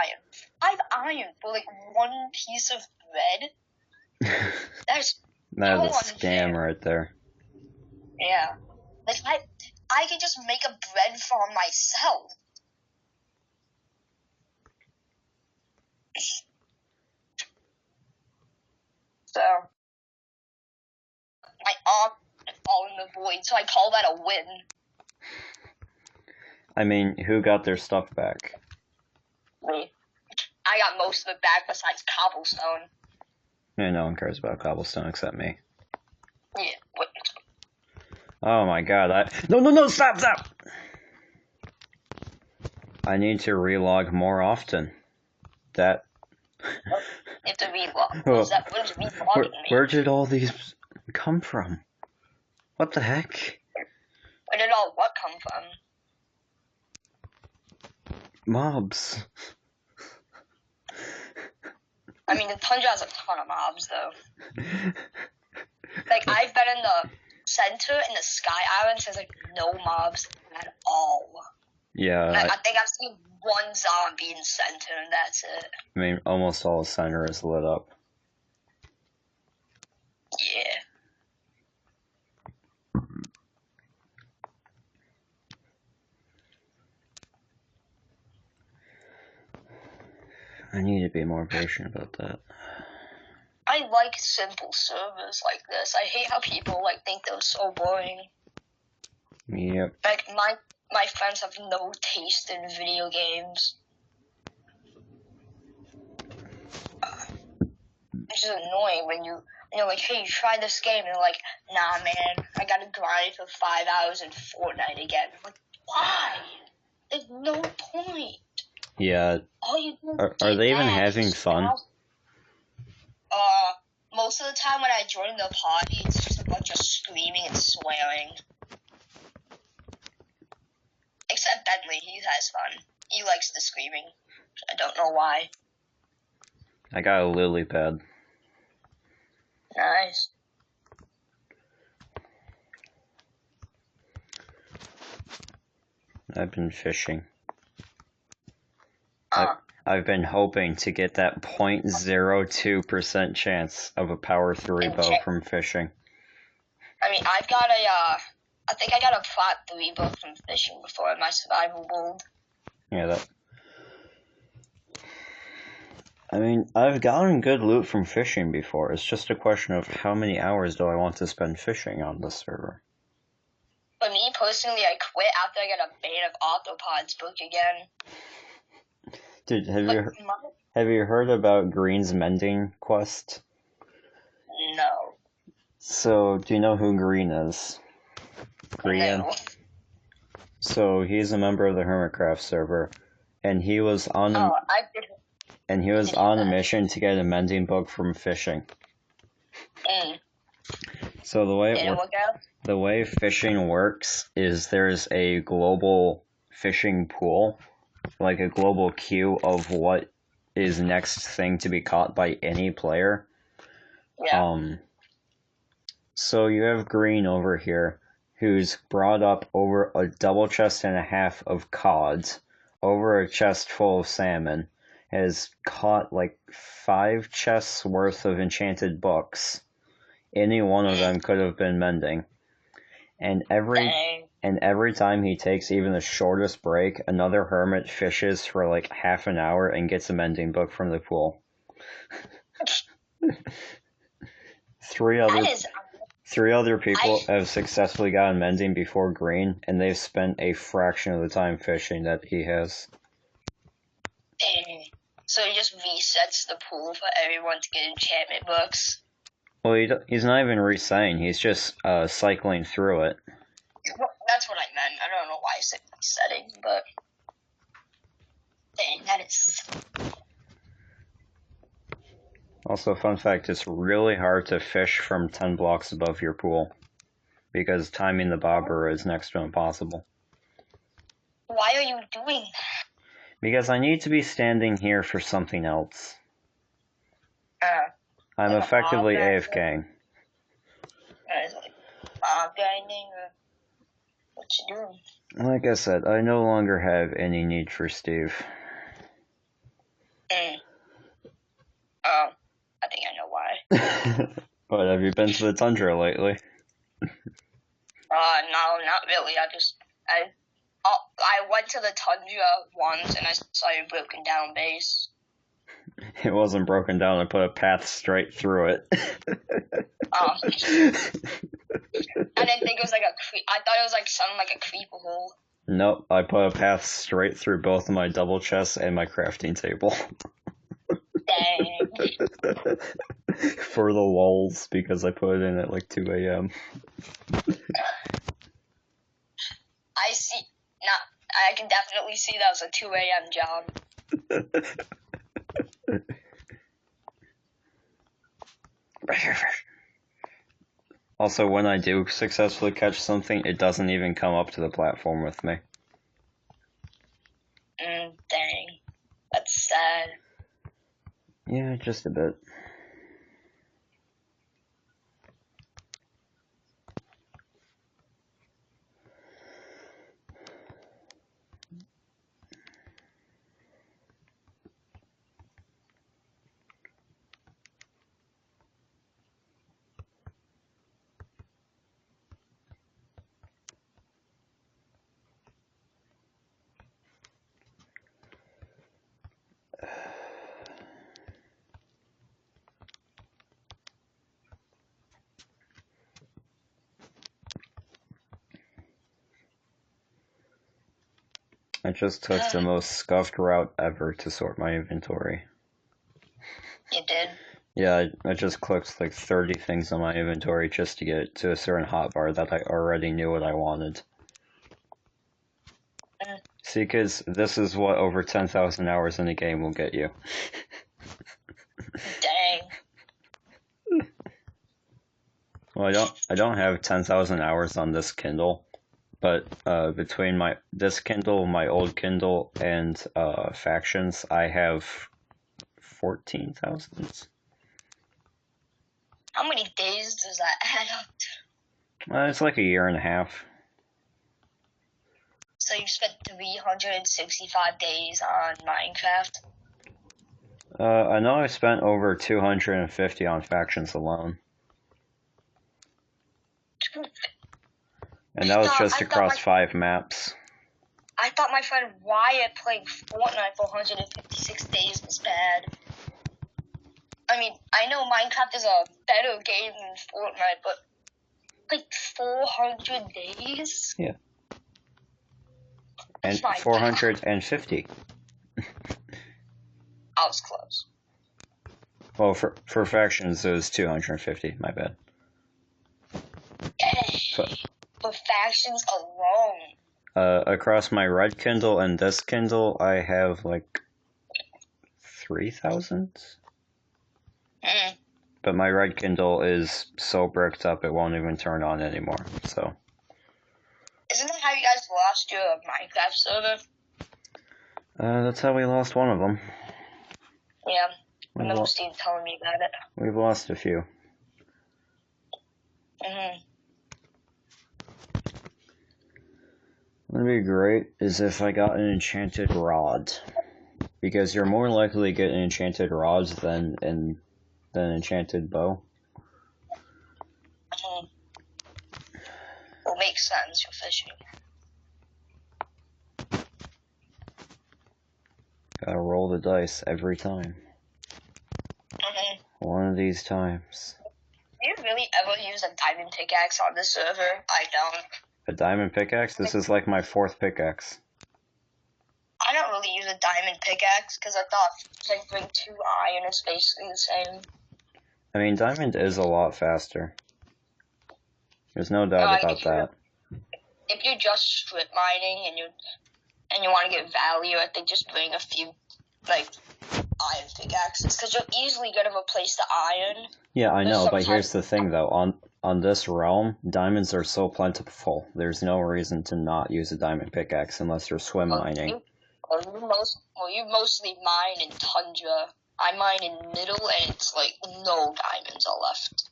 iron. I have iron for like one piece of bread. That's That's a unfair. scam right there. Yeah. Like, I could just make a bread farm myself. So, my arm fall in the void, so I call that a win. I mean, who got their stuff back? Me. I got most of it back besides cobblestone. Yeah, no one cares about cobblestone except me. Yeah, wait. Oh my god, No, stop! I need to relog more often. That... You have to relog. What does relogging mean? Where did all these come from? What the heck? Where did all what come from? Mobs. I mean, the tundra has a ton of mobs, though. Like, I've been in the center, in the Sky Islands, there's, like, no mobs at all. Yeah. I think I've seen one zombie in center, and that's it. I mean, almost all the center is lit up. Yeah. I need to be more patient about that. I like simple servers like this. I hate how people, like, think they're so boring. Yep. Like, my friends have no taste in video games. It's just annoying when you're like, hey, try this game, and they're like, nah, man, I gotta grind for 5 hours in Fortnite again. I'm like, why? There's no point. Yeah. All you do Are they even having fun? Most of the time when I join the party, it's just a bunch of screaming and swearing. Except Bentley, he has fun. He likes the screaming. I don't know why. I got a lily pad. Nice. I've been fishing. I've been hoping to get that 0.02% chance of a power 3 bow from fishing. I mean, I think I got a plot 3 bow from fishing before in my survival build. Yeah, that... I mean, I've gotten good loot from fishing before. It's just a question of how many hours do I want to spend fishing on this server. But me, personally, I quit after I got a Bane of Arthropods book again. Dude, have you heard about Green's mending quest? No. So, do you know who Green is? Green? No. So, he's a member of the Hermitcraft server, and he was on a mission to get a mending book from fishing. So the way fishing works is there's a global fishing pool, like a global queue of what is next thing to be caught by any player. Yeah. So you have Green over here, who's brought up over a double chest and a half of cod, over a chest full of salmon, has caught like 5 chests worth of enchanted books. Any one of them could have been mending. And every time he takes even the shortest break, another hermit fishes for like half an hour and gets a mending book from the pool. Three other people have successfully gotten mending before Green, and they've spent a fraction of the time fishing that he has. So he just resets the pool for everyone to get enchantment books? Well, he's not even resetting, he's just cycling through it. Well, that's what I meant. I don't know why I said resetting, but... Dang, that is... Also, fun fact, it's really hard to fish from 10 blocks above your pool, because timing the bobber is next to impossible. Why are you doing that? Because I need to be standing here for something else. I'm effectively AFKing. What you doing? Like I said, I no longer have any need for Steve. Oh, I think I know why. But have you been to the tundra lately? No, not really. I went to the tundra once and I saw a broken down base. It wasn't broken down. I put a path straight through it. I didn't think it was like I thought it was like something like a creeper hole. Nope, I put a path straight through both of my double chests and my crafting table. Dang. For the lulz, because I put it in at like 2 a.m. I see. I can definitely see that was a 2 a.m. job. Also, when I do successfully catch something, it doesn't even come up to the platform with me. Dang. That's sad. Yeah, just a bit. I just took the most scuffed route ever to sort my inventory. You did? Yeah, I just clicked like 30 things on my inventory just to get to a certain hotbar that I already knew what I wanted. See, because this is what over 10,000 hours in a game will get you. Dang. Well, I don't have 10,000 hours on this Kindle, but between this Kindle, my old Kindle, and Factions, I have 14,000. How many days does that add up to? It's like a year and a half. So you spent 365 days on Minecraft? I know I spent over 250 on Factions alone. And that was just across 5 maps. I thought my friend Wyatt playing Fortnite for 156 days was bad. I mean, I know Minecraft is a better game than Fortnite, but like 400 days? Yeah. And 450. I was close. Well, for Factions, it was 250. My bad. For Factions alone. Across my red Kindle and this Kindle, I have like 3,000. But my red Kindle is so bricked up it won't even turn on anymore. So. Isn't that how you guys lost your Minecraft server? That's how we lost one of them. Yeah, I remember Steve telling me about it. We've lost a few. What would be great is if I got an enchanted rod. Because you're more likely to get an enchanted rod than an enchanted bow. Well, makes sense, you're fishing. Gotta roll the dice every time. One of these times. Do you really ever use a diamond pickaxe on this server? I don't. A diamond pickaxe? This is like my 4th pickaxe. I don't really use a diamond pickaxe because I thought like bring 2 iron is basically the same. I mean, diamond is a lot faster. There's no doubt about that. If you're just strip mining and you want to get value, I think just bring a few like iron pickaxes because you're easily gonna replace the iron. Yeah, I know, but here's the thing though. On this realm, diamonds are so plentiful. There's no reason to not use a diamond pickaxe unless you're swim mining. You mostly mine in tundra. I mine in middle, and it's like no diamonds are left.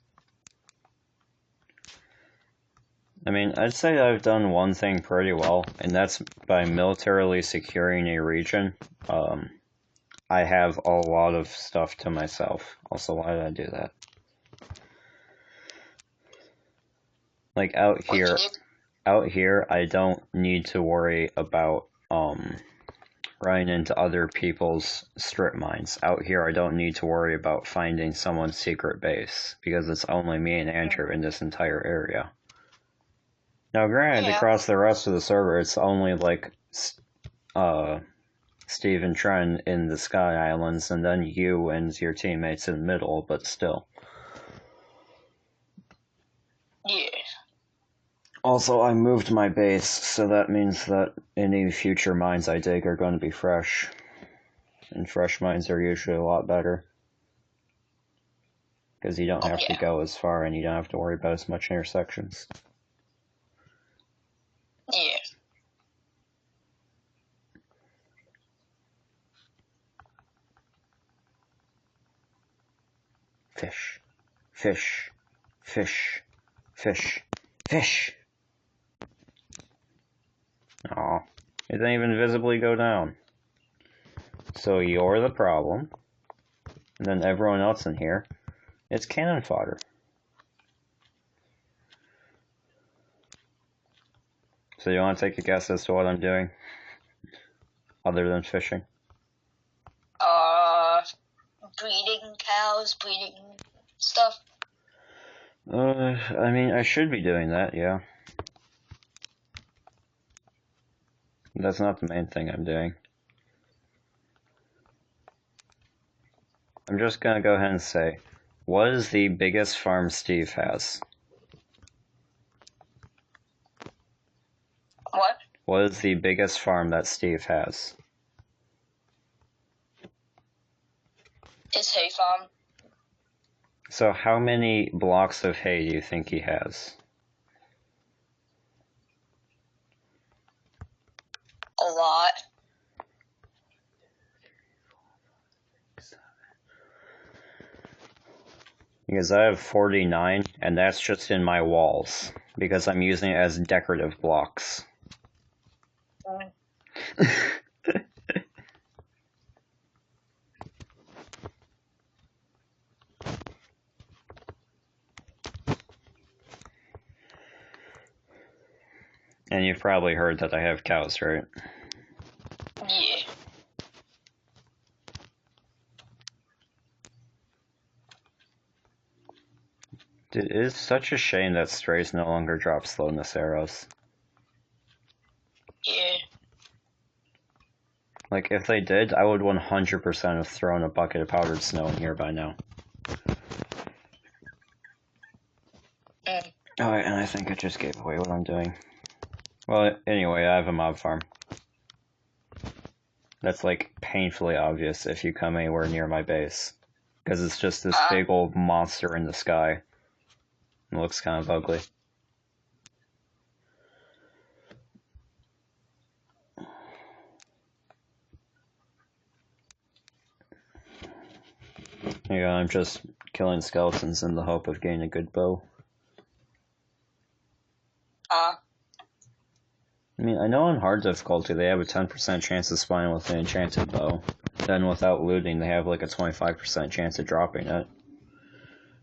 I mean, I'd say I've done one thing pretty well, and that's by militarily securing a region. I have a lot of stuff to myself. Also, why did I do that? Like, out here, I don't need to worry about, running into other people's strip mines. Out here, I don't need to worry about finding someone's secret base, because it's only me and Andrew in this entire area. Now, granted, across the rest of the server, it's only, like, Steve and Trent in the Sky Islands, and then you and your teammates in the middle, but still. Yeah. Also, I moved my base, so that means that any future mines I dig are going to be fresh. And fresh mines are usually a lot better. Because you don't have to go as far, and you don't have to worry about as much intersections. Yeah. Fish. Fish. Fish. Fish. Fish! Aw. It didn't even visibly go down. So you're the problem. And then everyone else in here, it's cannon fodder. So you want to take a guess as to what I'm doing? Other than fishing? Breeding cows, breeding stuff. I mean, I should be doing that, yeah. That's not the main thing I'm doing. I'm just gonna go ahead and say, what is the biggest farm Steve has? What? What is the biggest farm that Steve has? His hay farm. So how many blocks of hay do you think he has? A lot. Because I have 49, and that's just in my walls, because I'm using it as decorative blocks. And you've probably heard that I have cows, right? Yeah. It is such a shame that strays no longer drop slowness arrows. Yeah. Like, if they did, I would 100% have thrown a bucket of powdered snow in here by now. Alright, and I think I just gave away what I'm doing. Well, anyway, I have a mob farm. That's, like, painfully obvious if you come anywhere near my base. Because it's just this big old monster in the sky. It looks kind of ugly. Yeah, I'm just killing skeletons in the hope of getting a good bow. I mean, I know on hard difficulty they have a 10% chance of spawning with an enchanted bow. Then without looting, they have like a 25% chance of dropping it.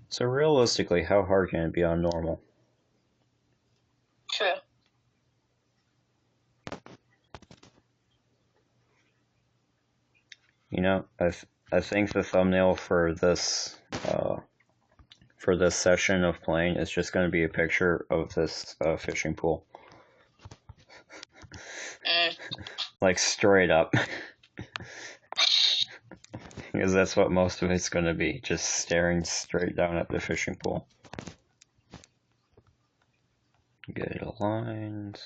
So realistically, how hard can it be on normal? True. You know, I think the thumbnail for this session of playing is just going to be a picture of this fishing pool. Like, straight up. Because that's what most of it's going to be, just staring straight down at the fishing pool. Get it aligned.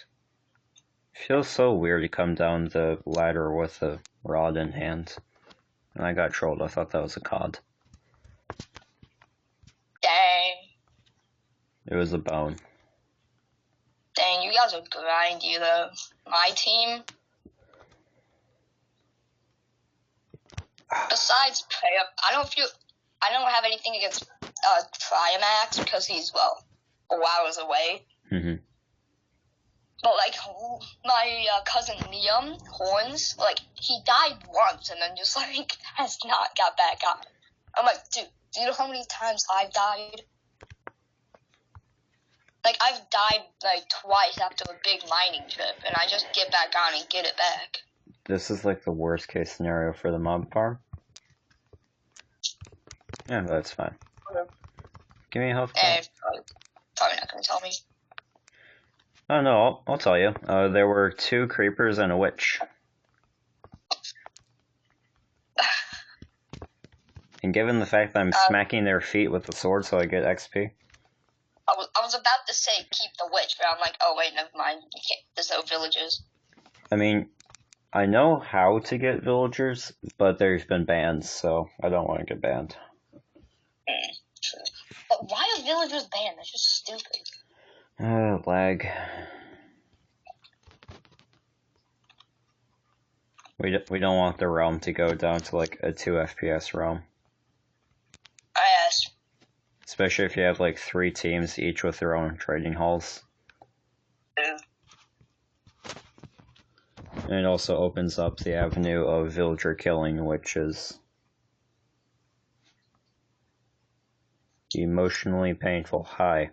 Feels so weird to come down the ladder with a rod in hand. And I got trolled, I thought that was a cod. Dang. It was a bone. Dang, you guys are grindy though. My team, besides Prayer, I don't have anything against Trimax because he's, well, a while away. Mm-hmm. But like my cousin Liam Horns, like he died once and then just like has not got back on. I'm like, dude, do you know how many times I've died? Like I've died like twice after a big mining trip, and I just get back on and get it back. This is like the worst case scenario for the mob farm. Yeah, that's fine. Okay. Give me a health And point. probably not gonna tell me. Oh no, I'll tell you. There were 2 creepers and a witch. And given the fact that I'm smacking their feet with the sword so I get XP. I was about to say keep the witch, but I'm like, oh wait, never mind. You can't. There's no villagers. I mean, I know how to get villagers, but there's been bans, so I don't want to get banned. True. But why are villagers banned? That's just stupid. Lag. We don't want the realm to go down to like a 2 FPS realm. I asked. Especially if you have like 3 teams, each with their own trading halls. And it also opens up the avenue of villager killing, which is emotionally painful. Hi.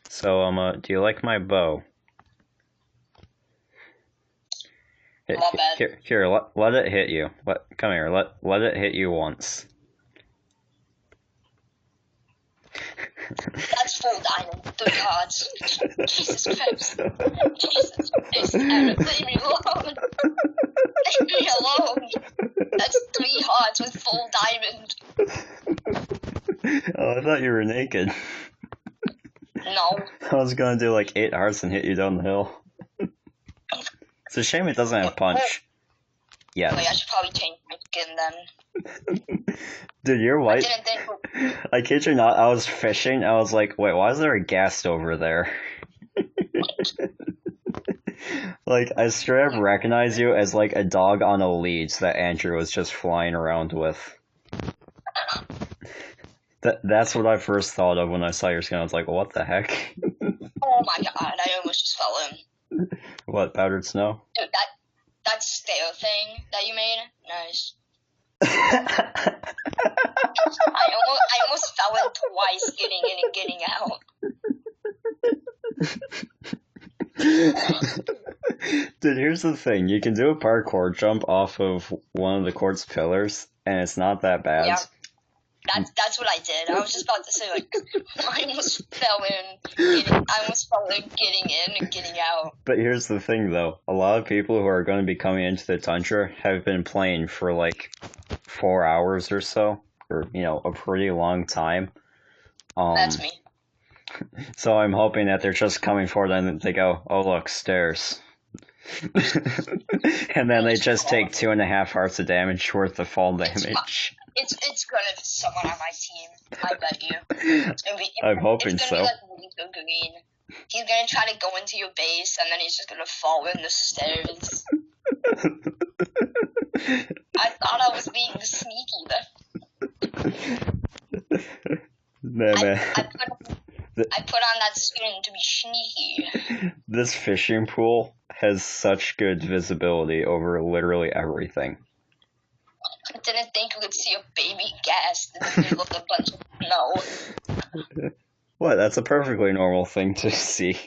So, do you like my bow? My bad. Here, let it hit you. Come here, let it hit you once. That's full diamond. 3 cards. Jesus Christ. Jesus Christ. Aaron, leave me alone. Leave me alone. That's 3 hearts with full diamond. Oh, I thought you were naked. No. I was gonna do like 8 hearts and hit you down the hill. It's a shame it doesn't have punch. Yeah. Wait, I should probably change my skin then. Dude, you're white. I didn't think. I kid you not, I was fishing. I was like, wait, why is there a ghast over there? Like, I straight up recognize you as like a dog on a leash that Andrew was just flying around with. That's what I first thought of when I saw your skin. I was like, what the heck? Oh my god, I almost just fell in. What, powdered snow? Dude, that stair thing that you made, nice. I almost fell in twice, getting in and getting out. Dude, here's the thing. You can do a parkour jump off of one of the quartz pillars, and it's not that bad. Yeah. That's what I did. I was just about to say, like, I almost fell in, getting in and getting out. But here's the thing, though. A lot of people who are going to be coming into the tundra have been playing for, like, 4 hours or so. Or, you know, a pretty long time. That's me. So I'm hoping that they're just coming forward and they go, oh, look, stairs. And then they just take 2.5 hearts of damage worth of fall damage. It's gonna be someone on my team, I bet you. I'm hoping so. Be like Rico Green. He's gonna try to go into your base, and then he's just gonna fall in the stairs. I thought I was being sneaky, but I put on that skin to be sneaky. This fishing pool has such good visibility over literally everything. I didn't think we could see a baby ghast in the middle of a bunch of snow. What? That's a perfectly normal thing to see.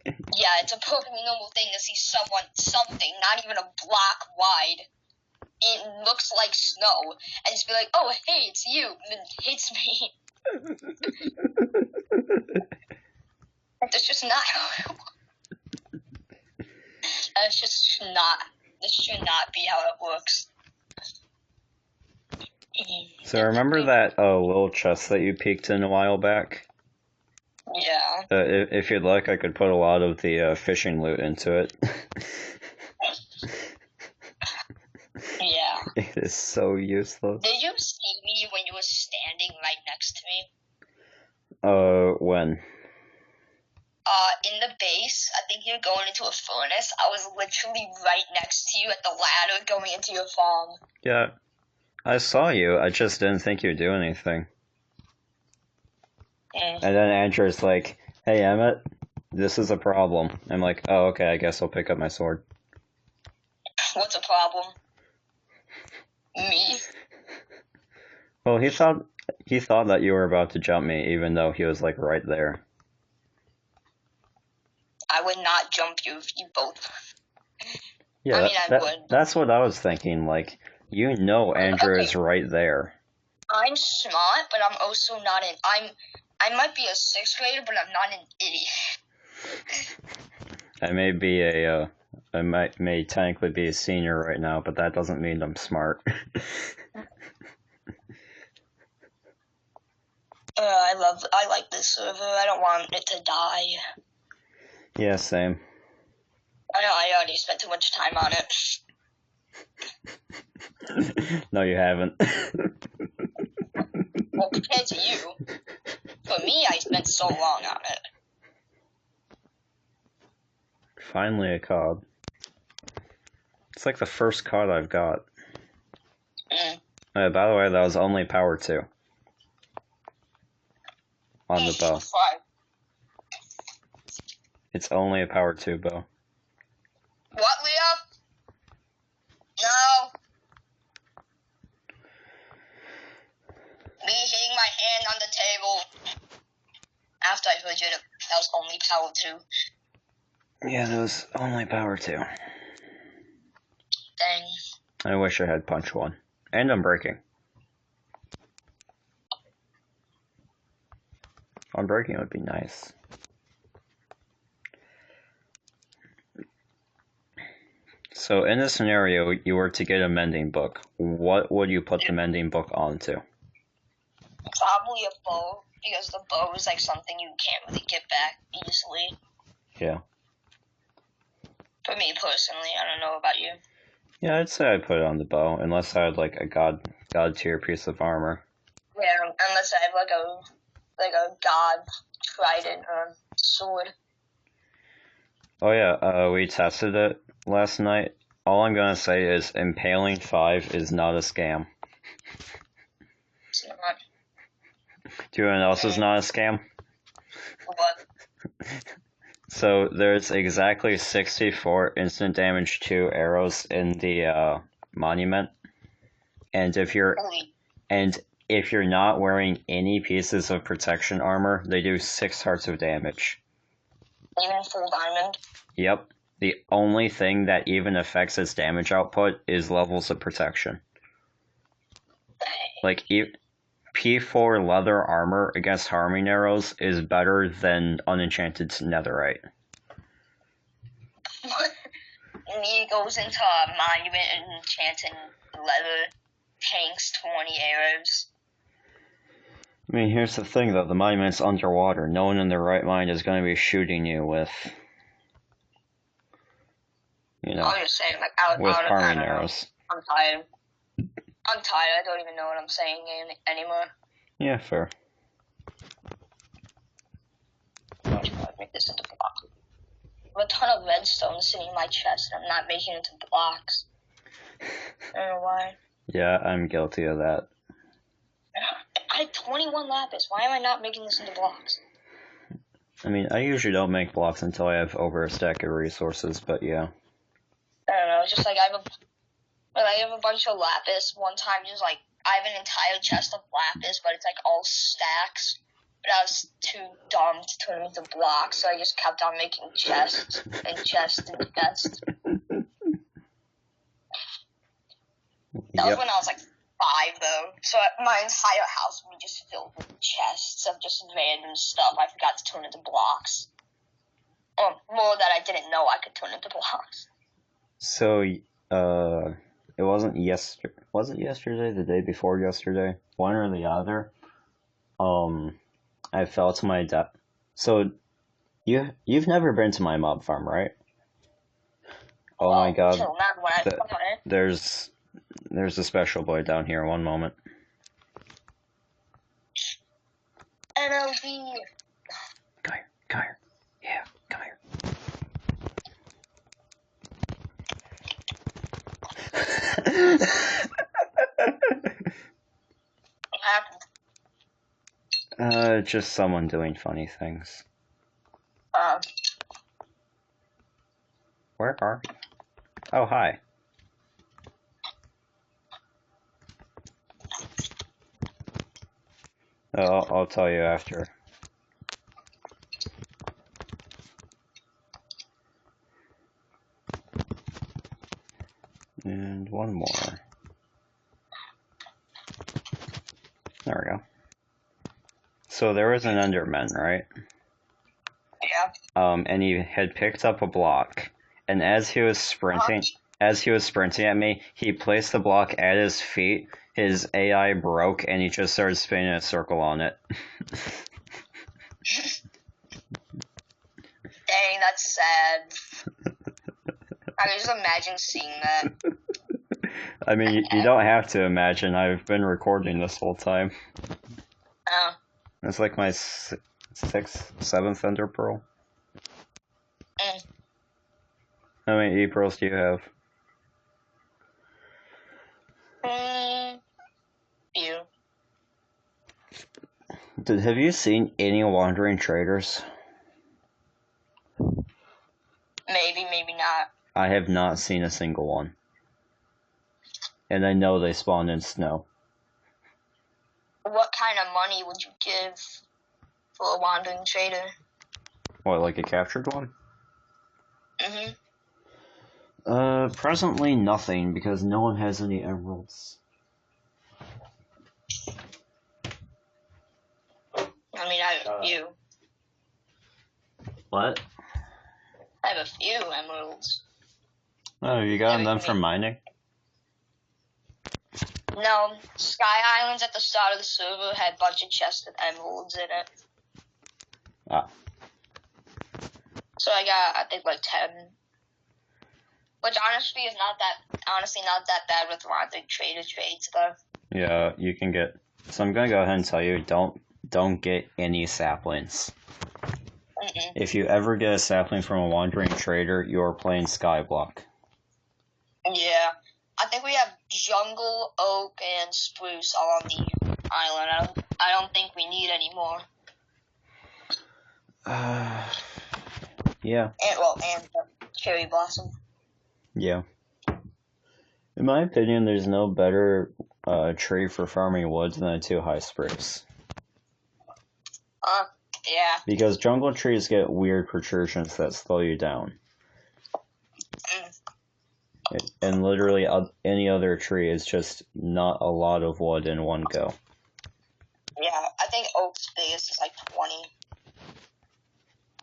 Yeah, it's a perfectly normal thing to see something, not even a block wide. It looks like snow, and just be like, oh, hey, it's you, and then it hits me. That's just not how it works. This should not be how it works. So remember that little chest that you peeked in a while back? Yeah. If you'd like, I could put a lot of the fishing loot into it. Yeah. It is so useless. Did you see me when you were standing right next to me? When? In the base, I think you're going into a furnace. I was literally right next to you at the ladder going into your farm. Yeah. I saw you, I just didn't think you'd do anything. And then Andrew's like, hey Emmett, this is a problem. I'm like, oh, okay, I guess I'll pick up my sword. What's a problem? Me? Well, he thought that you were about to jump me, even though he was like right there. I would not jump you if you both. Yeah, I mean, I would. That's what I was thinking. Like, you know, Andrew Okay. is right there. I'm smart, but I'm also not an. I might be a sixth grader, but I'm not an idiot. I may be I may technically be a senior right now, but that doesn't mean I'm smart. I like this server. I don't want it to die. Yeah, same. I already spent too much time on it. No, you haven't. Well, compared to you, for me, I spent so long on it. Finally a cod. It's like the first cod I've got. By the way, that was only power 2. On the bow. It's only a power 2 bow. What, Leo? No. Me hitting my hand on the table. After I heard you, that was only power 2. Yeah, that was only power 2. Dang. I wish I had punch 1. And Unbreaking. Unbreaking would be nice. So in this scenario, you were to get a mending book. What would you put the mending book onto? Probably a bow, because the bow is like something you can't really get back easily. Yeah. For me personally, I don't know about you. Yeah, I'd say I'd put it on the bow, unless I had like a god tier piece of armor. Yeah, unless I have like a god trident or sword. Oh yeah, we tested it last night. All I'm gonna say is Impaling 5 is not a scam. It's not. Do you know what else is not a scam? What? So there's exactly 64 instant damage 2 arrows in the monument, and if you're not wearing any pieces of protection armor, they do 6 hearts of damage. Even full diamond? Yep. The only thing that even affects its damage output is levels of protection. Like, P4 leather armor against harming arrows is better than unenchanted netherite. Me goes into a monument and enchanting leather, tanks 20 arrows. I mean, here's the thing though, the monument's underwater. No one in their right mind is going to be shooting you with, I'm just saying, like, with harming arrows. I'm tired. I don't even know what I'm saying anymore. Yeah, fair. I'm trying to make this into blocks. I have a ton of redstone sitting in my chest, and I'm not making it into blocks. I don't know why. Yeah, I'm guilty of that. I had 21 lapis. Why am I not making this into blocks? I mean, I usually don't make blocks until I have over a stack of resources, but yeah. I don't know. It's just like I have a bunch of lapis. One time, just like I have an entire chest of lapis, but it's like all stacks. But I was too dumb to turn them into blocks, so I just kept on making chests and chests and chests. That was when I was like 5, though. So my entire house would be just filled with chests of just random stuff I forgot to turn into blocks. Or more that I didn't know I could turn into blocks. So, it wasn't yesterday. Was it yesterday? The day before yesterday? One or the other. I fell to my death. So, you've never been to my mob farm, right? Oh my god. There's a special boy down here. One moment. NLV. Come here. Yeah, come here. What happened? Just someone doing funny things. Where are? Oh, hi. I'll tell you after. And one more. There we go. So there was an Enderman, right? Yeah. And he had picked up a block, and as he was sprinting at me, he placed the block at his feet. His AI broke, and he just started spinning a circle on it. Dang, that's sad. I can just imagine seeing that. I mean, you don't have to imagine. I've been recording this whole time. Oh. It's like my seventh Ender Pearl. How many E-Pearls do you have? Few. Have you seen any Wandering Traders? Maybe, maybe not. I have not seen a single one. And I know they spawn in snow. What kind of money would you give for a Wandering Trader? What, like a captured one? Mm-hmm. Presently nothing, because no one has any emeralds. I mean, I have a few. What? I have a few emeralds. Oh, you got them from mining? No, Sky Islands at the start of the server had a bunch of chests of emeralds in it. Ah. So I got, I think, like 10. Which honestly is not that bad with Wandering Trader trades, though. Yeah, you can get... So I'm gonna go ahead and tell you, don't get any saplings. Mm-mm. If you ever get a sapling from a Wandering Trader, you're playing Skyblock. Yeah. I think we have jungle, oak, and spruce all on the island. I don't think we need any more. Yeah. And cherry blossom. Yeah. In my opinion, there's no better tree for farming woods than a 2-high spruce. Yeah. Because jungle trees get weird protrusions that slow you down. And literally any other tree is just not a lot of wood in one go. Yeah, I think oak's biggest is like 20.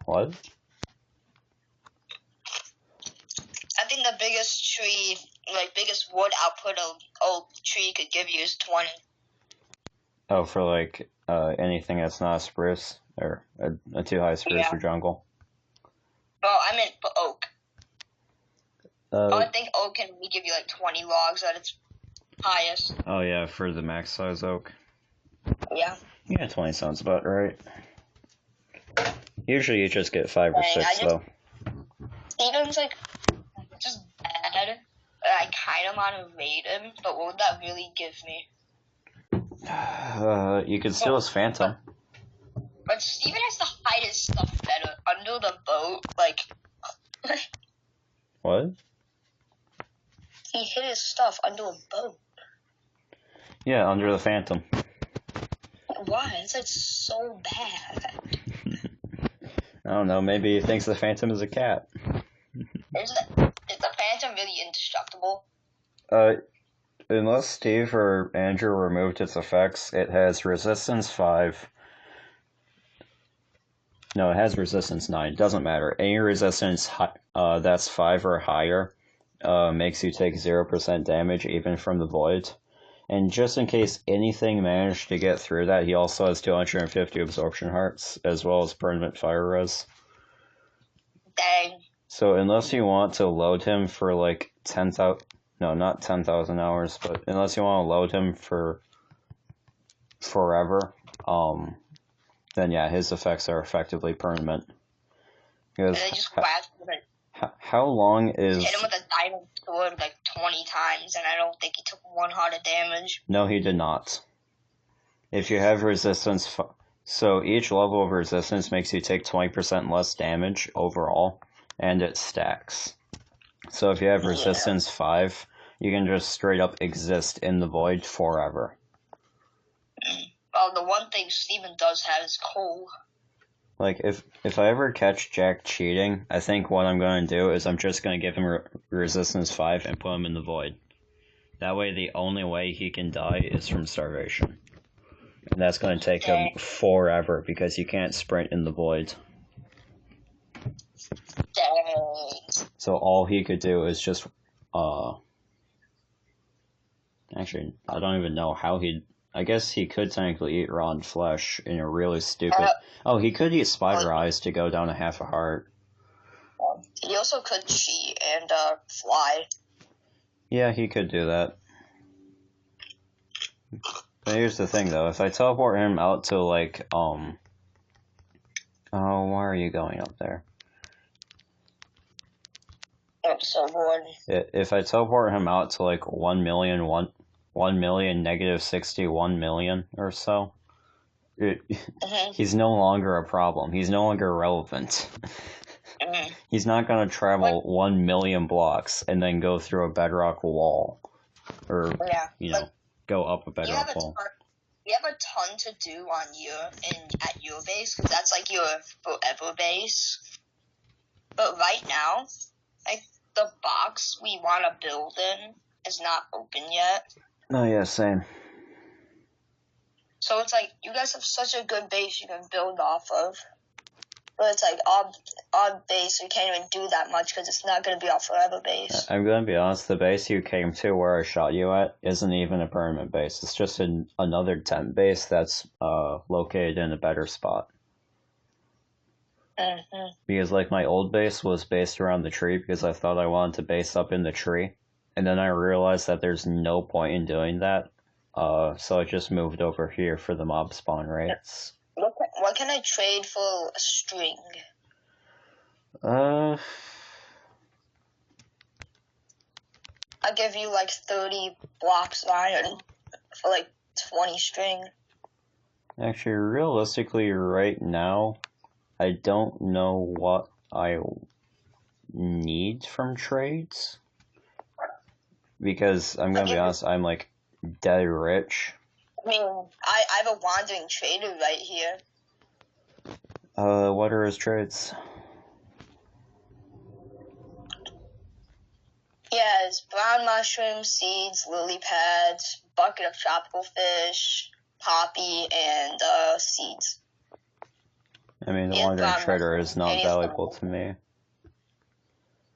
What? I think the biggest tree, like biggest wood output of oak tree could give you is 20. Oh, for like anything that's not a spruce? Or a 2-high spruce for jungle? Well, I meant for oak. I think oak can give you like 20 logs at its highest. Oh yeah, for the max size oak. Yeah. Yeah, 20 sounds about right. Usually you just get 5 or 6 though. Steven's like just bad. I kind of want to raid him, but what would that really give me? You could steal his phantom. But Steven has to hide his stuff better under the boat. Like, what? He hid his stuff under a boat. Yeah, under the phantom. Why? It's like so bad. I don't know. Maybe he thinks the phantom is a cat. Is the phantom really indestructible? Unless Steve or Andrew removed its effects, it has resistance 5. No, it has resistance 9. It doesn't matter. Any resistance that's 5 or higher makes you take 0% damage even from the void. And just in case anything managed to get through that, he also has 250 absorption hearts, as well as permanent fire res. Dang. So unless you want to load him for like 10,000... No, not 10,000 hours, but unless you want to load him for forever, then yeah, his effects are effectively permanent. Because they just blast with it. How long is... Hit him with a diamond sword like 20 times, and I don't think he took 1 heart of damage. No, he did not. If you have resistance... So each level of resistance makes you take 20% less damage overall, and it stacks. So if you have resistance 5, you can just straight up exist in the void forever. Well, the one thing Steven does have is coal. Like, if I ever catch Jack cheating, I think what I'm going to do is I'm just going to give him resistance 5 and put him in the void. That way the only way he can die is from starvation. And that's going to take him forever because you can't sprint in the void. Dang. So all he could do is just, actually, I don't even know how I guess he could technically eat raw flesh in a really stupid... oh, he could eat spider eyes to go down a half a heart. He also could cheat and fly. Yeah, he could do that. But here's the thing, though. If I teleport him out to, like, oh, why are you going up there? I'm so bored. If I teleport him out to, like, 1 million, negative 61 million or so, he's no longer a problem. He's no longer relevant. He's not going to travel 1 million blocks and then go through a bedrock wall. Or, go up a bedrock wall. You have a ton to do on at your base, because that's like your forever base. But right now, like, the box we want to build in is not open yet. Oh yeah, same. So it's like, you guys have such a good base you can build off of. But it's like, our base, we can't even do that much because it's not going to be our forever base. I'm going to be honest, the base you came to where I shot you at isn't even a permanent base. It's just another tent base that's located in a better spot. Because, like, my old base was based around the tree because I thought I wanted to base up in the tree. And then I realized that there's no point in doing that. So I just moved over here for the mob spawn rates. What can I trade for a string? I'll give you like 30 blocks of iron for like 20 string. Actually, realistically, right now, I don't know what I need from trades. Because, I'm gonna be honest, I'm like dead rich. I mean, I have a wandering trader right here. What are his trades? He has brown mushroom, seeds, lily pads, bucket of tropical fish, poppy, and seeds. I mean, the wandering trader is not valuable to me.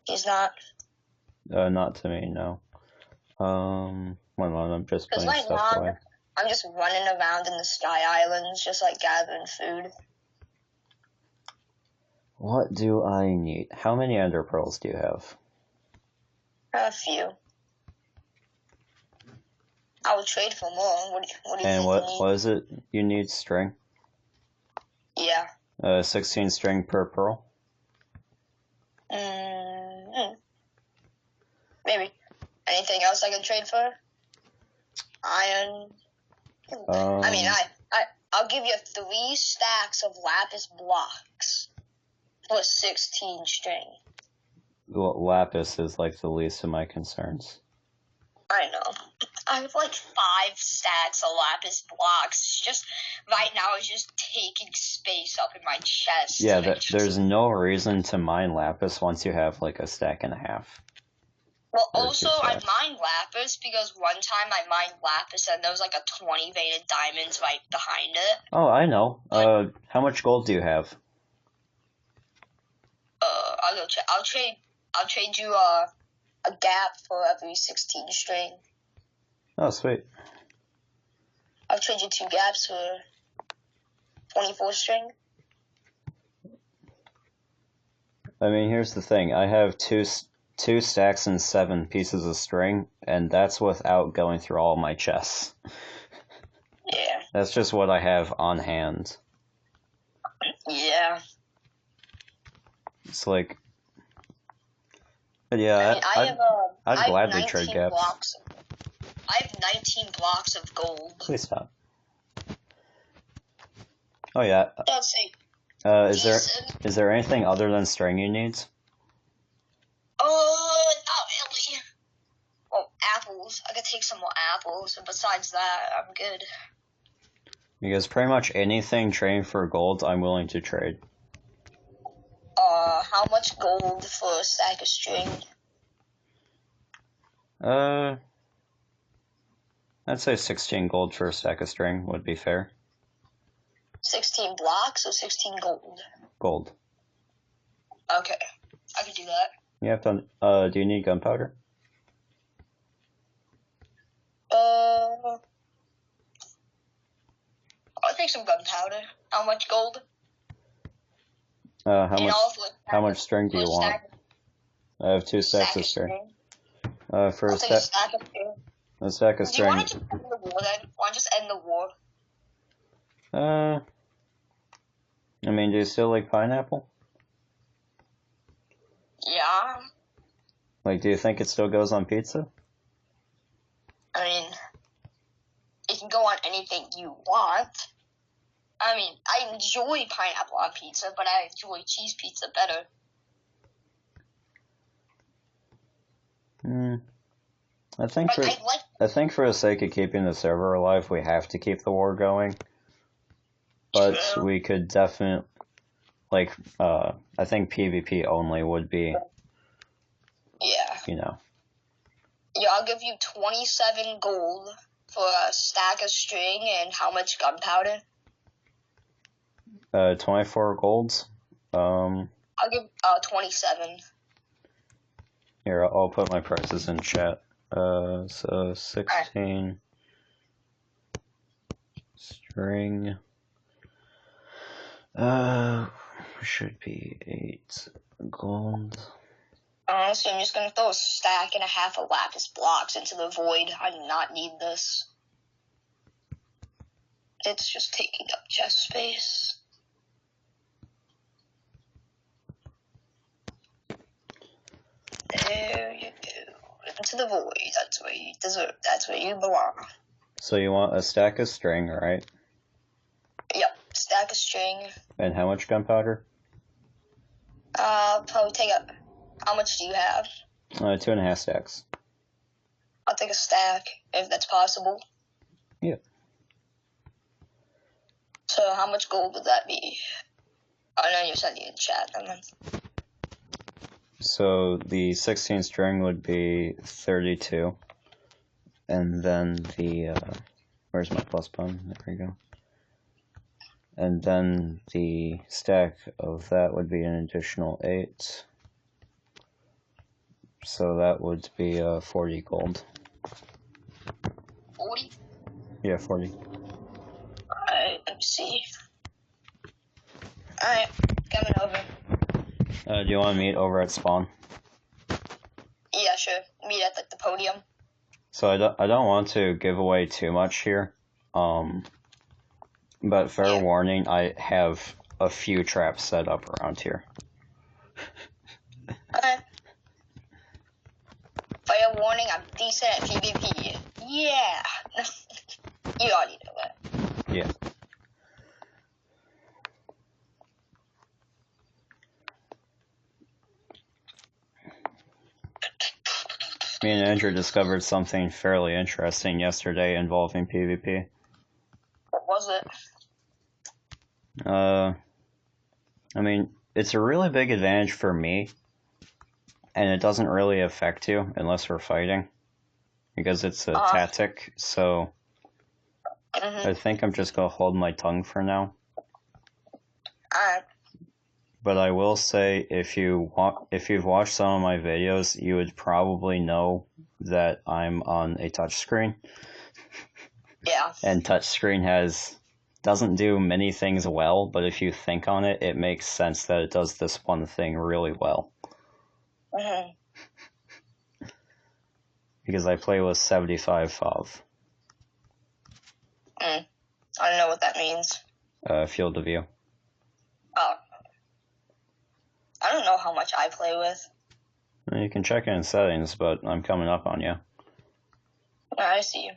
He's not? Not to me, no. One moment, I'm just putting stuff away. I'm just running around in the Sky Islands, just like gathering food. What do I need? How many ender pearls do you have? A few. I will trade for more. What do you think and you need? what is it you need? String? Yeah. 16 string per pearl? Maybe. Anything else I can trade for? Iron. I mean, I'll give you 3 stacks of lapis blocks for 16 string. Well, lapis is like the least of my concerns. I know. I have like 5 stacks of lapis blocks. It's just, right now, it's just taking space up in my chest. Yeah, there's no reason to mine lapis once you have like a stack and a half. Well, also, I mined lapis because one time I mined lapis and there was like a 20 veined diamonds right behind it. Oh, I know. How much gold do you have? I'll trade you a gap for every 16 string. Oh, sweet. I'll trade you 2 gaps for 24 string. I mean, here's the thing. I have two stacks and 7 pieces of string, and that's without going through all my chests. Yeah. That's just what I have on hand. Yeah. It's like... But yeah, I'd gladly trade gaps. I have 19 blocks of gold. Please stop. Oh yeah. Let's see. Is there anything other than string you need? Not really. Oh, apples. I could take some more apples, and besides that, I'm good. Because pretty much anything trading for gold, I'm willing to trade. How much gold for a stack of string? I'd say 16 gold for a stack of string would be fair. 16 blocks or 16 gold? Gold. Okay, I could do that. You have to. Do you need gunpowder? I'll take some gunpowder. How much gold? How much string do you want? I have 2 stacks of string. For a stack of string. A stack of Do string. you want to just end the war then? Want to just end the war? I mean, do you still like pineapple? Yeah. Like, do you think it still goes on pizza? I mean, it can go on anything you want. I mean, I enjoy pineapple on pizza, but I enjoy cheese pizza better. I think for the sake of keeping the server alive, we have to keep the war going. But True. We could definitely, I think PvP only would be. Yeah. You know. Yeah, I'll give you 27 gold for a stack of string and how much gunpowder? 24 golds. I'll give 27. Here, I'll put my prices in chat. So 16 string. Should be 8 gold. Honestly, I'm just gonna throw a stack and a half of lapis blocks into the void. I do not need this. It's just taking up chest space. There you go. Into the void. That's where you deserve. That's where you belong. So you want a stack of string, right? Yep, stack of string. And how much gunpowder? Probably take a. How much do you have? 2.5 stacks. I'll take a stack if that's possible. Yeah. So how much gold would that be? I know you're sending it in chat. So the 16 string would be 32. And then the, where's my plus button? There we go. And then the stack of that would be an additional 8. So that would be 40 gold. 40? Yeah, 40. Alright, let me see. Alright, coming over. Do you want to meet over at spawn? Yeah, sure. Meet at the podium. So I don't want to give away too much here. But fair warning, I have a few traps set up around here. Fair warning, I'm decent at PvP. Yeah! You already know that. Yeah. Me and Andrew discovered something fairly interesting yesterday involving PvP. What was it? I mean, it's a really big advantage for me, and it doesn't really affect you unless we're fighting, because it's a tactic, so I think I'm just gonna hold my tongue for now. Alright. But I will say, if you've watched some of my videos, you would probably know that I'm on a touchscreen. Yeah. And touchscreen doesn't do many things well, but if you think on it, it makes sense that it does this one thing really well. Because I play with 75 FOV. I don't know what that means. Field of view. Oh. I don't know how much I play with. You can check it in settings, but I'm coming up on you. I see you.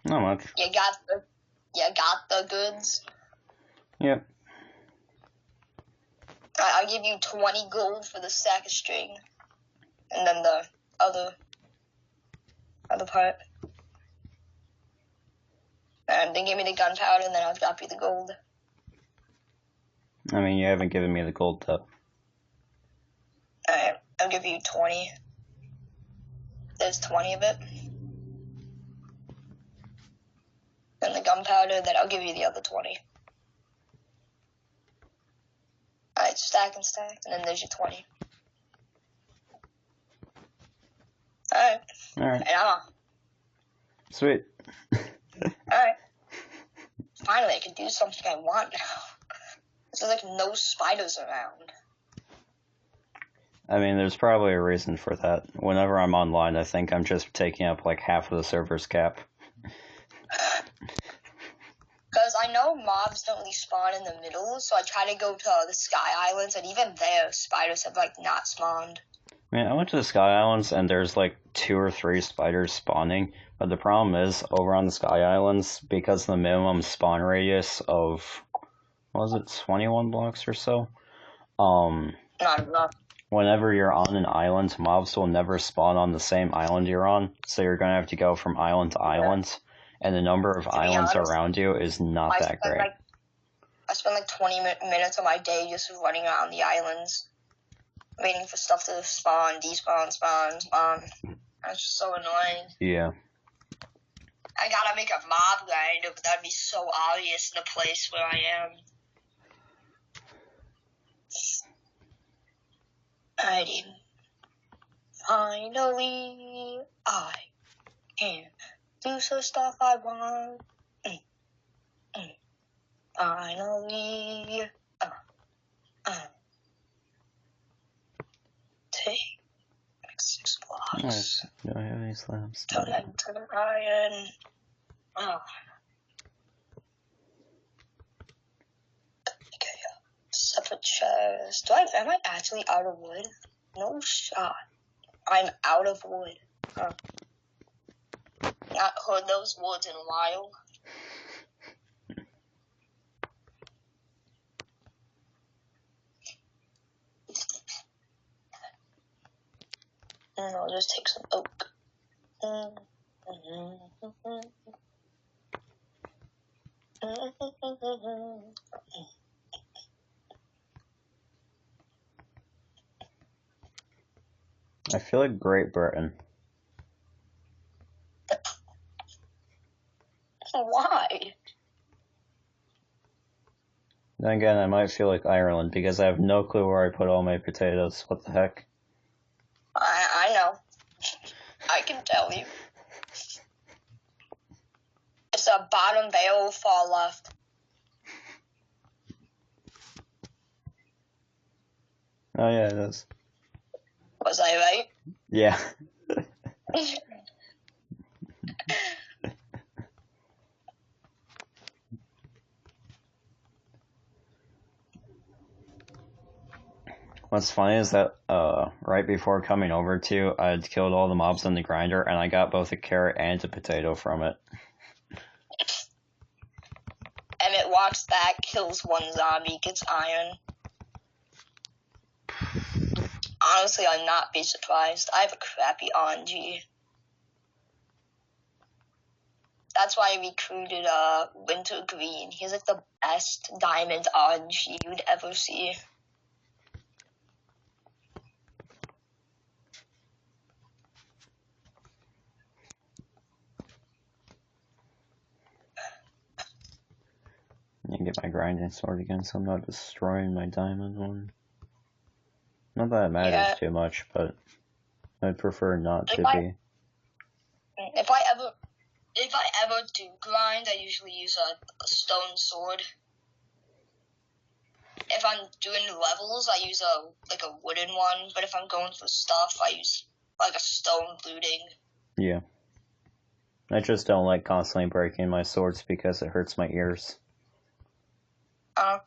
Not much. You got the goods. Yep. I'll give you 20 gold for the sack of string. And then the other part. And then give me the gunpowder, and then I'll drop you the gold. I mean, you haven't given me the gold though. Alright, I'll give you 20. There's 20 of it. And the gunpowder, then I'll give you the other 20. Alright, stack, and then there's your 20. Alright. Alright. And I'm off. Sweet. Alright. Finally, I can do something I want now. There's like no spiders around. I mean, there's probably a reason for that. Whenever I'm online, I think I'm just taking up like half of the server's cap. Because I know mobs don't really spawn in the middle, so I try to go to the Sky Islands, and even there, spiders have like not spawned. I mean, I went to the Sky Islands and there's like 2 or 3 spiders spawning, but the problem is, over on the Sky Islands, because of the minimum spawn radius of, what was it, 21 blocks or so? Not enough. Whenever you're on an island, mobs will never spawn on the same island you're on, so you're going to have to go from island to island, and the number of islands honest, around you is not that great. I spend like 20 minutes of my day just running around the islands, waiting for stuff to spawn, despawn, spawn. That's just so annoying. Yeah. I gotta make a mob grinder, but that'd be so obvious in the place where I am. Alrighty. Finally, I can do some stuff I want. Finally, take 6 blocks. Nice. Do I have any slabs? Turn that into the iron. Okay, separate chest. Am I actually out of wood? No shot. I'm out of wood. Not heard those words in a while. And I'll just take some oak. I feel like Great Britain. Why? Then again, I might feel like Ireland, because I have no clue where I put all my potatoes. What the heck? I know. I can tell you. It's the bottom barrel far left. Oh yeah, it is. Was I right? Yeah. What's funny is that right before coming over to you, I had killed all the mobs in the grinder, and I got both a carrot and a potato from it. And it walks back, kills one zombie, gets iron. Honestly, I'd not be surprised. I have a crappy RNG. That's why I recruited Winter Green. He's like the best diamond RNG you'd ever see. I get my grinding sword again, so I'm not destroying my diamond one. Not that it matters too much, but I'd prefer not to be. If I ever do grind, I usually use a stone sword. If I'm doing levels, I use a wooden one, but if I'm going for stuff, I use like a stone looting. Yeah. I just don't like constantly breaking my swords because it hurts my ears. How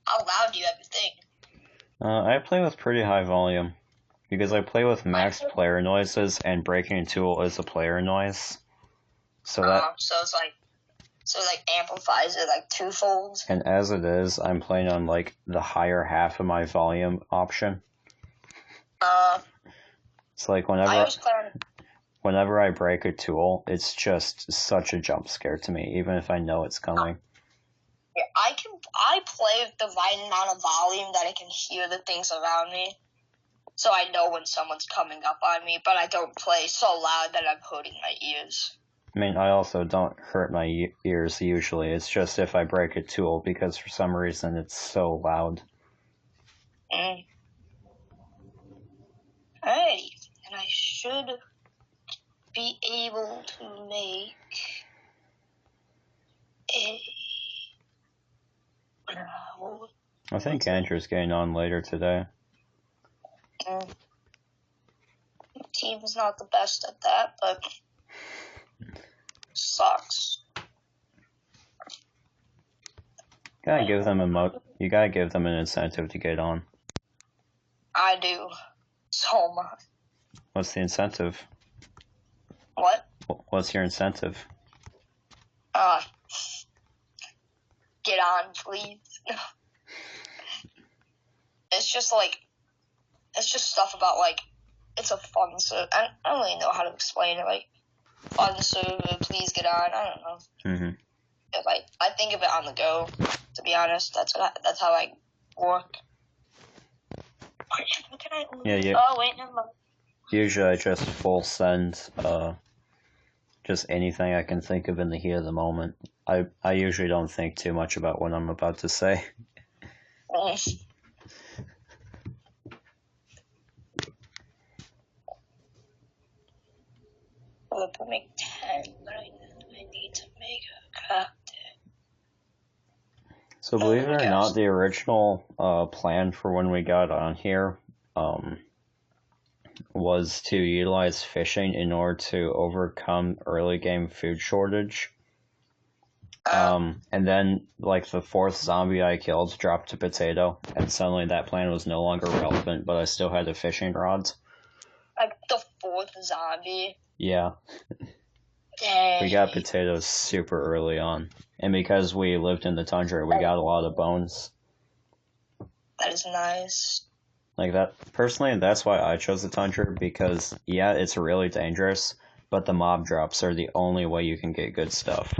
loud do you have your thing? I play with pretty high volume, because I play with max player noises, and breaking a tool is a player noise. So that so it like amplifies it like twofold. and as it is, I'm playing on like the higher half of my volume option. It's like whenever I break a tool, it's just such a jump scare to me, even if I know it's coming. Yeah, I play with the right amount of volume that I can hear the things around me. So I know when someone's coming up on me, but I don't play so loud that I'm hurting my ears. I mean, I also don't hurt my ears usually. It's just if I break a tool, because for some reason it's so loud. Alrighty, and I should be able to make a... I think Andrew's getting on later today. The team's not the best at that, but sucks. You gotta give them an incentive to get on. I do. So much. What's the incentive? What? What's your incentive? Get on, please. It's just stuff about, like, it's a fun server. I don't really know how to explain it. Like, fun server, please get on. I don't know. Mm-hmm. Like, I think of it on the go, to be honest. That's how I work. What can I... Yeah. Oh, wait, never mind. Usually I just full send, just anything I can think of in the heat of the moment. I usually don't think too much about what I'm about to say. Well, I make 10, but I need to make a cocktail. So believe it or not, the original plan for when we got on here was to utilize fishing in order to overcome early game food shortage. And then, like, the fourth zombie I killed dropped a potato, and suddenly that plan was no longer relevant, but I still had the fishing rods. Like, the fourth zombie? Yeah. Dang. We got potatoes super early on. And because we lived in the tundra, we got a lot of bones. That is nice. Like that, personally, that's why I chose the tundra, because, yeah, it's really dangerous, but the mob drops are the only way you can get good stuff.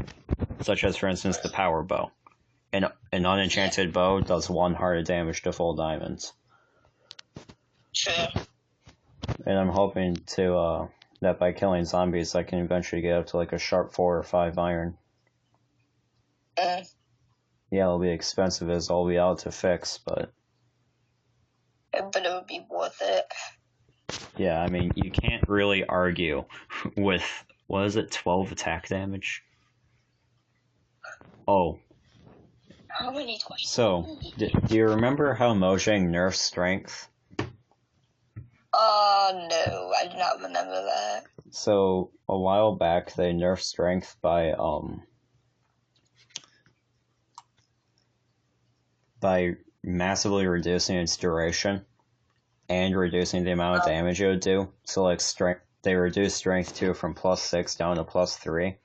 Such as, for instance, the power bow. An unenchanted bow does 1 heart of damage to full diamonds. True. And I'm hoping to, that by killing zombies, I can eventually get up to, like, a sharp 4 or 5 iron. Yeah, it'll be expensive as all be out to fix, but... But it would be worth it. Yeah, I mean, you can't really argue with, what is it, 12 attack damage? Oh. How many twice? So, do you remember how Mojang nerfed strength? No, I do not remember that. So, a while back, they nerfed strength by massively reducing its duration and reducing the amount of damage it would do. So, like, they reduced strength 2 from +6 down to +3.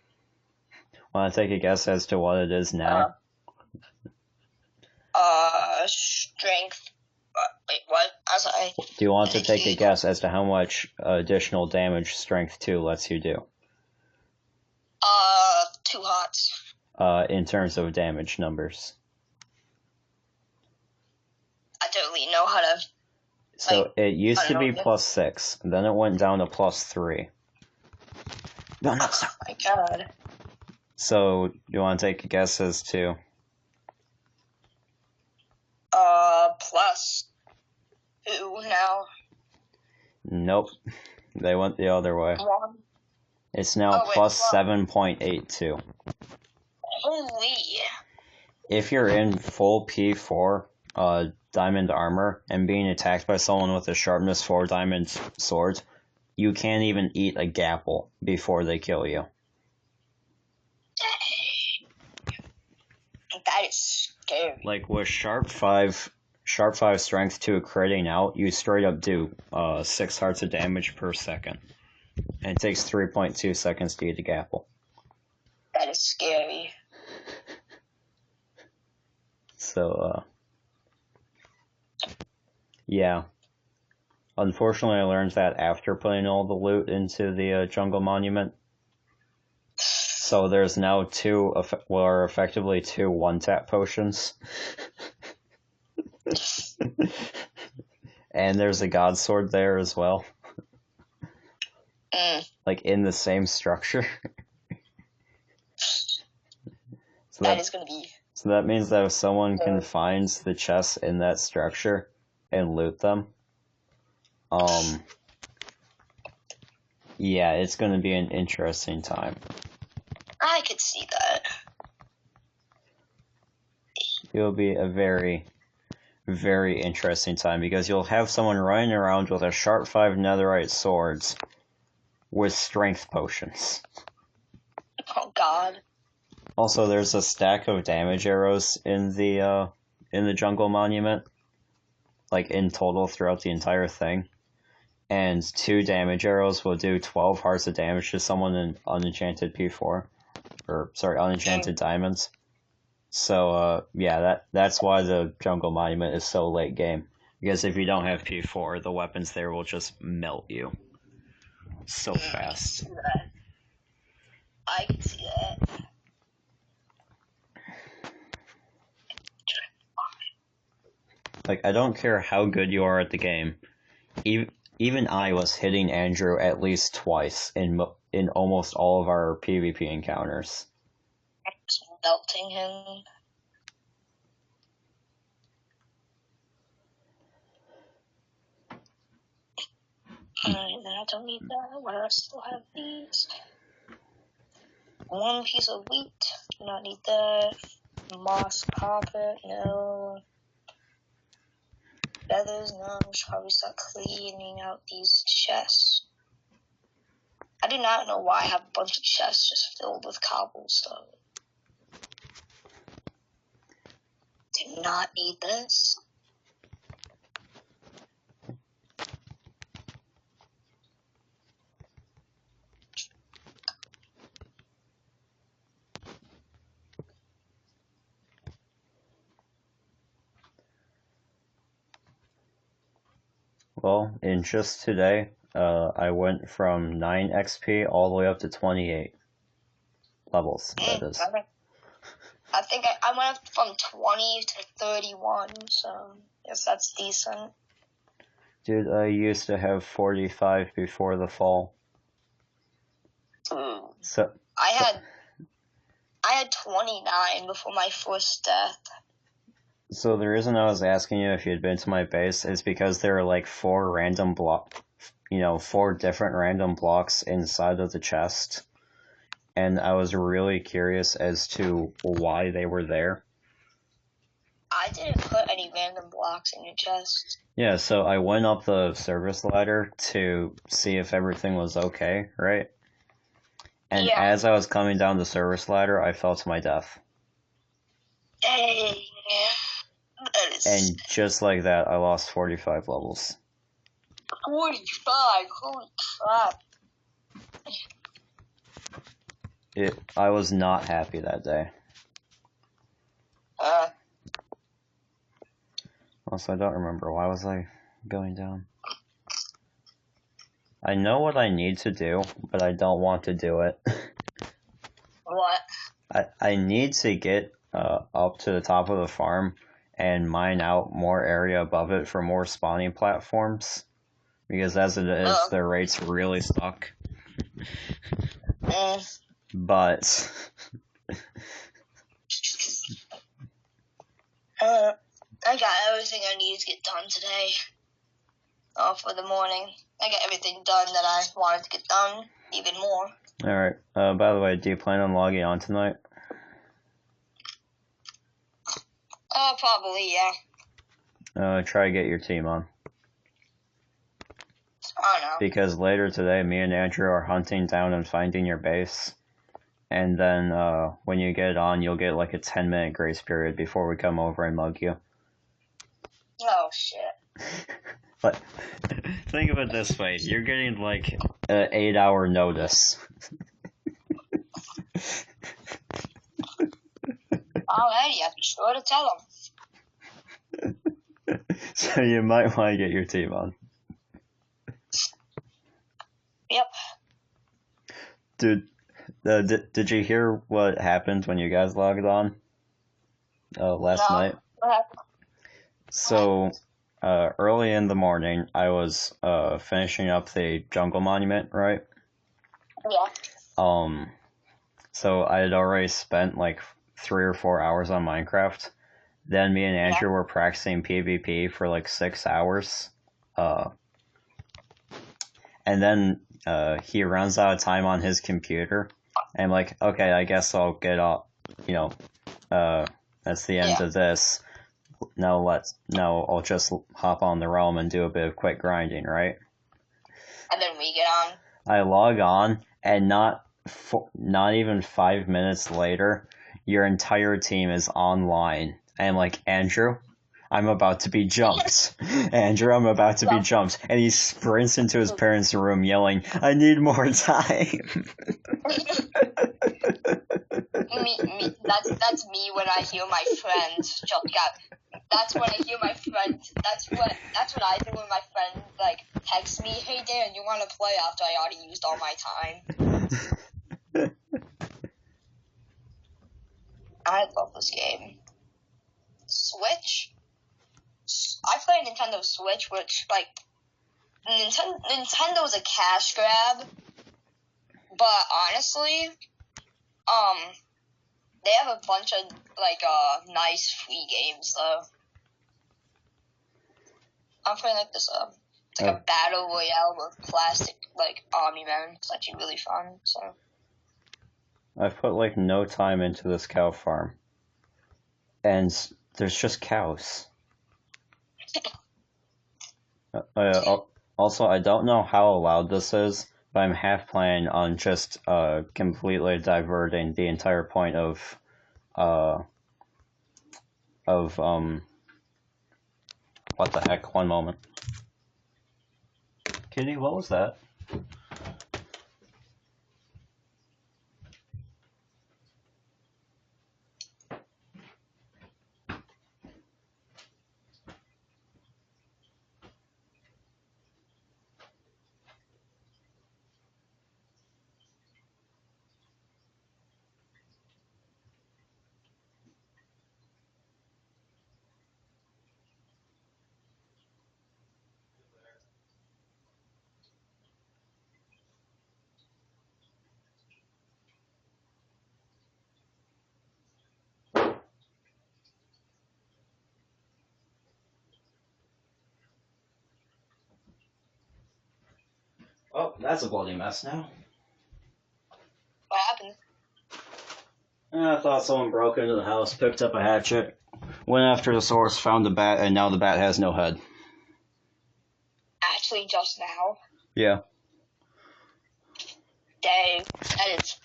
Want to take a guess as to what it is now? Strength. Wait, what? Do you want to take a guess as to how much additional damage strength 2 lets you do? 2 hots. In terms of damage numbers. I don't really know how to... So, it used to be +6, and then it went down to +3. No, stop. Oh my god. So, you want to take a guess as to... +2 now. Nope. They went the other way. 1. It's now +7.82. Holy. If you're in full P4 diamond armor and being attacked by someone with a sharpness 4 diamond sword, you can't even eat a gapple before they kill you. That is scary. Like with sharp 5 strength 2 critting out, you straight up do 6 hearts of damage per second. And it takes 3.2 seconds to eat a gapple. That is scary. So, yeah. Unfortunately, I learned that after putting all the loot into the jungle monument. So there's now effectively two one-tap potions. And there's a god sword there as well. Like, in the same structure. So that is gonna be... So that means that if someone can find the chests in that structure and loot them, yeah, it's gonna be an interesting time. I could see that. It'll be a very, very interesting time because you'll have someone running around with a Sharp 5 netherite swords with strength potions. Oh god. Also, there's a stack of damage arrows in the jungle monument, like in total throughout the entire thing. And 2 damage arrows will do 12 hearts of damage to someone in unenchanted P4. Unenchanted diamonds. So, yeah, that's why the jungle monument is so late game. Because if you don't have P4, the weapons there will just melt you. So fast. I can see that. Like, I don't care how good you are at the game. Even I was hitting Andrew at least twice in almost all of our PvP encounters. Just melting him. Alright, then I don't need that. Why do I still have these? 1 piece of wheat. Do not need that. Moss carpet. No. Feathers. No. I should probably start cleaning out these chests. I do not know why I have a bunch of chests just filled with cobblestone. Do not need this. Well, in just today, I went from 9 XP all the way up to 28 levels, that is. I think I went up from 20 to 31, so I guess that's decent. Dude, I used to have 45 before the fall. So I had 29 before my first death. So the reason I was asking you if you'd been to my base is because there are like 4 different random blocks inside of the chest. And I was really curious as to why they were there. I didn't put any random blocks in your chest. Yeah, so I went up the service ladder to see if everything was okay, right? And as I was coming down the service ladder, I fell to my death. Hey, and just like that, I lost 45 levels. 45? Holy crap. I was not happy that day. Also, I don't remember. Why was I going down? I know what I need to do, but I don't want to do it. What? I need to get up to the top of the farm and mine out more area above it for more spawning platforms. Because as it is, the rates really suck. But... I got everything I need to get done today. For the morning. I got everything done that I wanted to get done. Even more. Alright. By the way, do you plan on logging on tonight? Probably, yeah. Try to get your team on. I know. Because later today, me and Andrew are hunting down and finding your base. And then, when you get on, you'll get like a 10-minute grace period before we come over and mug you. Oh, shit. But, think of it this way, you're getting like an 8-hour notice. Alrighty, I'll be sure to tell them. So you might want to get your team on. Yep. Dude, did you hear what happened when you guys logged on last night? What happened? So, early in the morning, I was finishing up the Jungle Monument, right? Yeah. So I had already spent like 3 or 4 hours on Minecraft. Then me and Andrew were practicing PvP for like 6 hours. And then he runs out of time on his computer. And I'm like, okay, I guess I'll get off, that's the end of this. Now I'll just hop on the realm and do a bit of quick grinding, right? And then we get on. I log on, and not even 5 minutes later, your entire team is online. I'm like, Andrew, I'm about to be jumped. Andrew, I'm about to be jumped. And he sprints into his parents' room yelling, I need more time. That's me when I hear my friend jump out. That's when I hear my friend. That's what I do when my friend like texts me, "Hey Dan, you want to play?" After I already used all my time. I love this game. Switch. I play Nintendo Switch, which like Nintendo's a cash grab, but honestly, they have a bunch of like nice free games though. I'm playing like this it's like a battle royale with plastic like army men. It's actually really fun. So I've put like no time into this cow farm, and there's just cows. Also, I don't know how allowed this is, but I'm half planning on just completely diverting the entire point of what the heck? One moment. Kitty, what was that? Oh, that's a bloody mess now. what happened? I thought someone broke into the house, picked up a hatchet, went after the source, found the bat, and now the bat has no head. Actually, just now. Yeah. Dang, that is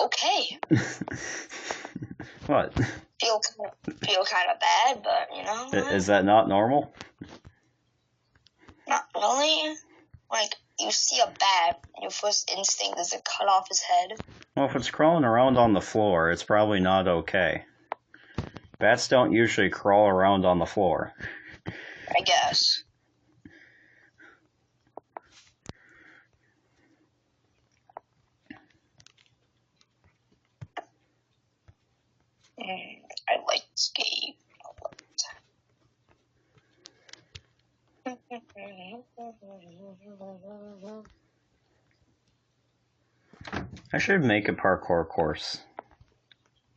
okay. What? Feel kind of bad, but you know. Is that not normal? Not really. Like, you see a bat, and your first instinct is to cut off his head. Well, if it's crawling around on the floor, it's probably not okay. Bats don't usually crawl around on the floor. I guess. I like this game a lot. I should make a parkour course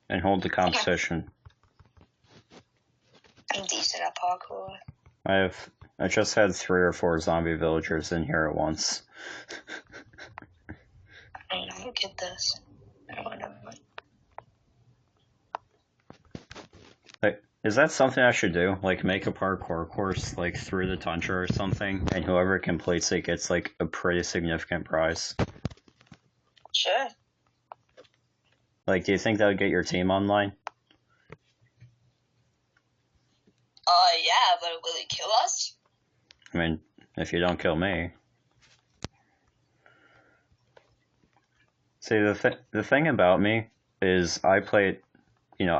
and hold the competition. I'm decent at parkour. I just had 3 or 4 zombie villagers in here at once. I don't get this. I don't know. Like, is that something I should do? Like, make a parkour course, like, through the tundra or something, and whoever completes it gets, like, a pretty significant prize? Sure. Like, do you think that would get your team online? Yeah, but will it kill us? I mean, if you don't kill me. See, the thing about me is I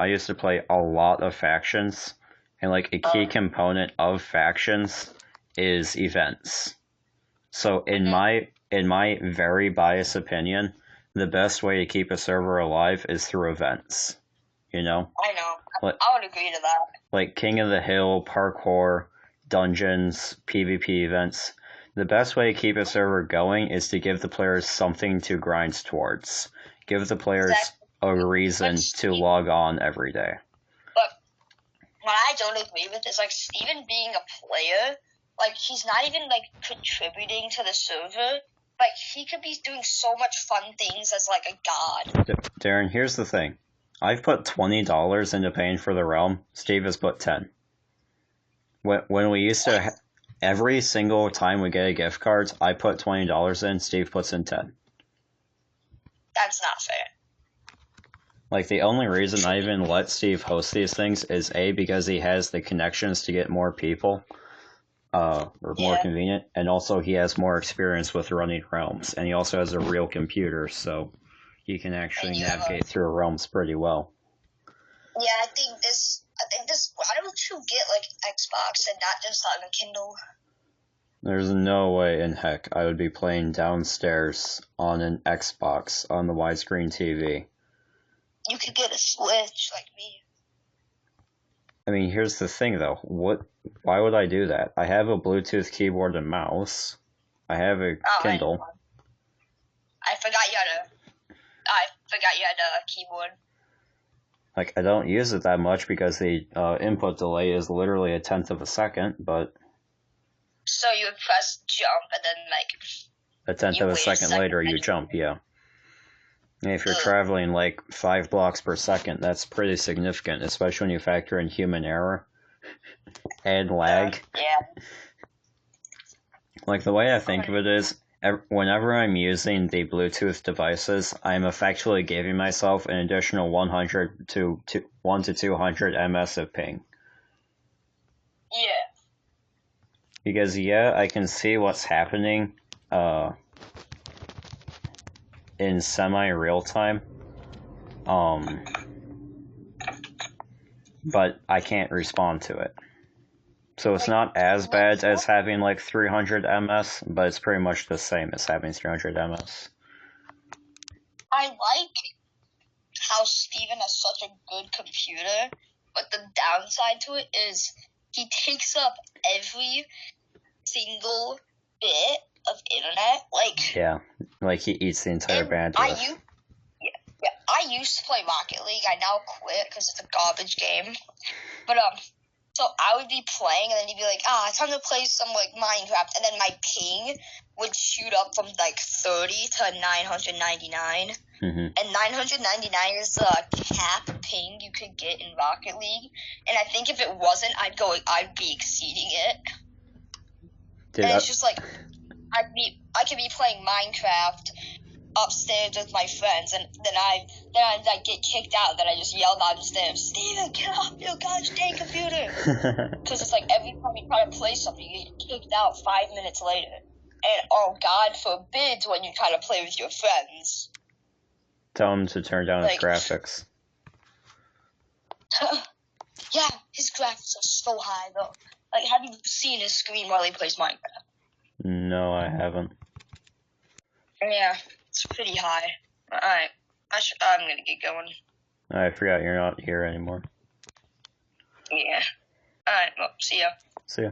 used to play a lot of factions, and like a key component of factions is events. So in my very biased opinion, the best way to keep a server alive is through events. You know? I know. Like, I would agree to that. like King of the Hill, parkour, dungeons, PvP events. The best way to keep a server going is to give the players something to grind towards. Give the players Exactly. a reason to log on every day. But what I don't agree with is, like, Steven being a player, like, he's not even, like, contributing to the server. Like, he could be doing so much fun things as, like, a god. Darren, here's the thing. I've put $20 into paying for the realm. Steve has put 10. When we used to, every single time we get a gift card, I put $20 in. Steve puts in 10. That's not fair. Like, the only reason I even let Steve host these things is A, because he has the connections to get more people, or more convenient, and also he has more experience with running realms, and he also has a real computer, so he can actually navigate through realms pretty well. Yeah, I think this, why don't you get, like, Xbox and not just on a Kindle? There's no way in heck I would be playing downstairs on an Xbox on the widescreen TV. You could get a Switch like me. I mean, here's the thing though. Why would I do that? I have a Bluetooth keyboard and mouse. I have a Kindle. I forgot you had a keyboard. Like, I don't use it that much because the input delay is literally 1/10 of a second, but... So you would press jump and then, like... 1/10 of a second later, you jump, yeah. And if you're traveling, like, 5 blocks per second, that's pretty significant, especially when you factor in human error and lag. Yeah. Like, the way I think of it is, whenever I'm using the Bluetooth devices, I'm effectively giving myself an additional 100 to 200 ms of ping. Yeah. Because, yeah, I can see what's happening in semi-real time, but I can't respond to it. So it's not as bad as having like 300 ms, but it's pretty much the same as having 300 ms. I like how Steven has such a good computer, but the downside to it is he takes up every single bit of internet. Like, yeah, like he eats the entire bandwidth. I used to play Rocket League. I now quit because it's a garbage game. But so I would be playing, and then you'd be like, it's time to play some, like, Minecraft, and then my ping would shoot up from, like, 30 to 999, and 999 is the cap ping you could get in Rocket League, and I think if it wasn't, I'd be exceeding it. It's just, like, I could be playing Minecraft upstairs with my friends, and then I like get kicked out. Then I just yell down the stairs, "Steven, get off your gosh dang computer!" Because it's like every time you try to play something, you get kicked out 5 minutes later. And oh, God forbid when you try to play with your friends. Tell him to turn down his graphics. Yeah, his graphics are so high though. Like, have you seen his screen while he plays Minecraft? No, I haven't. Yeah. It's pretty high. Alright. I'm gonna get going. I forgot you're not here anymore. Yeah. Alright, well, see ya. See ya.